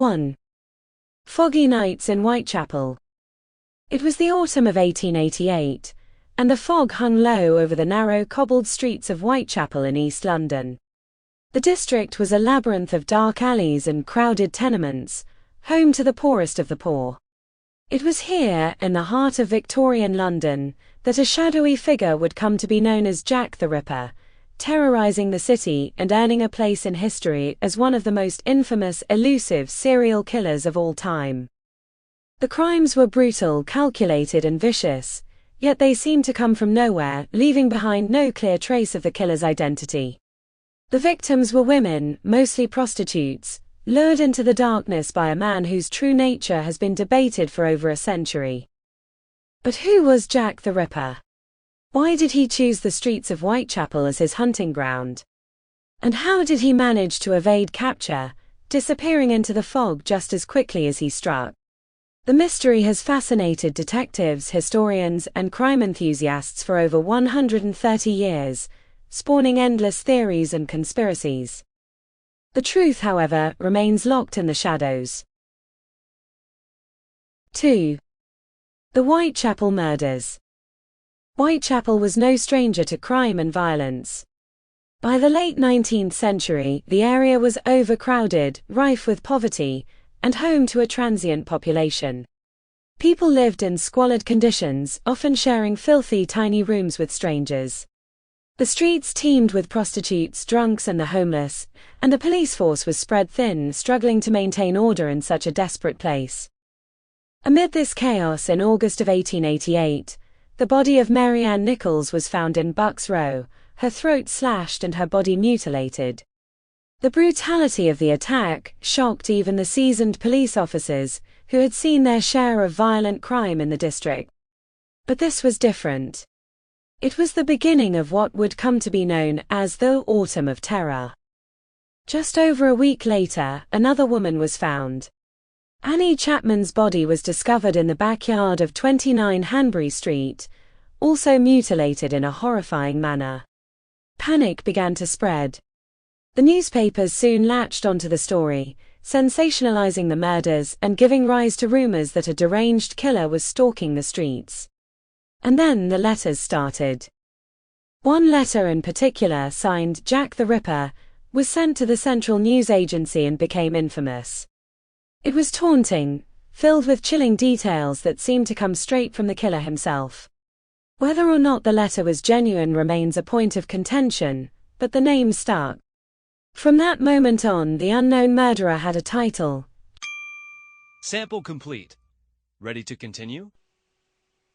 1. Foggy nights in Whitechapel. It was the autumn of 1888, and the fog hung low over the narrow cobbled streets of Whitechapel in East London. The district was a labyrinth of dark alleys and crowded tenements, home to the poorest of the poor. It was here, in the heart of Victorian London, that a shadowy figure would come to be known as Jack the Ripper, terrorizing the city and earning a place in history as one of the most infamous, elusive serial killers of all time. The crimes were brutal, calculated and vicious, yet they seemed to come from nowhere, leaving behind no clear trace of the killer's identity. The victims were women, mostly prostitutes, lured into the darkness by a man whose true nature has been debated for over a century. But who was Jack the Ripper? Why did he choose the streets of Whitechapel as his hunting ground? And how did he manage to evade capture, disappearing into the fog just as quickly as he struck? The mystery has fascinated detectives, historians, and crime enthusiasts for over 130 years, spawning endless theories and conspiracies. The truth, however, remains locked in the shadows. 2. The Whitechapel murders. Whitechapel was no stranger to crime and violence. By the late 19th century, the area was overcrowded, rife with poverty, and home to a transient population. People lived in squalid conditions, often sharing filthy tiny rooms with strangers. The streets teemed with prostitutes, drunks, and the homeless, and the police force was spread thin, struggling to maintain order in such a desperate place. Amid this chaos, in August of 1888, the body of Mary Ann Nichols was found in Bucks Row, her throat slashed and her body mutilated. The brutality of the attack shocked even the seasoned police officers, who had seen their share of violent crime in the district. But this was different. It was the beginning of what would come to be known as the Autumn of Terror. Just over a week later, another woman was found. Annie Chapman's body was discovered in the backyard of 29 Hanbury Street, also mutilated in a horrifying manner. Panic began to spread. The newspapers soon latched onto the story, sensationalizing the murders and giving rise to rumors that a deranged killer was stalking the streets. And then the letters started. One letter in particular, signed Jack the Ripper, was sent to the Central News Agency and became infamous. It was taunting, filled with chilling details that seemed to come straight from the killer himself. Whether or not the letter was genuine remains a point of contention, but the name stuck. From that moment on, the unknown murderer had a title. Sample complete. Ready to continue?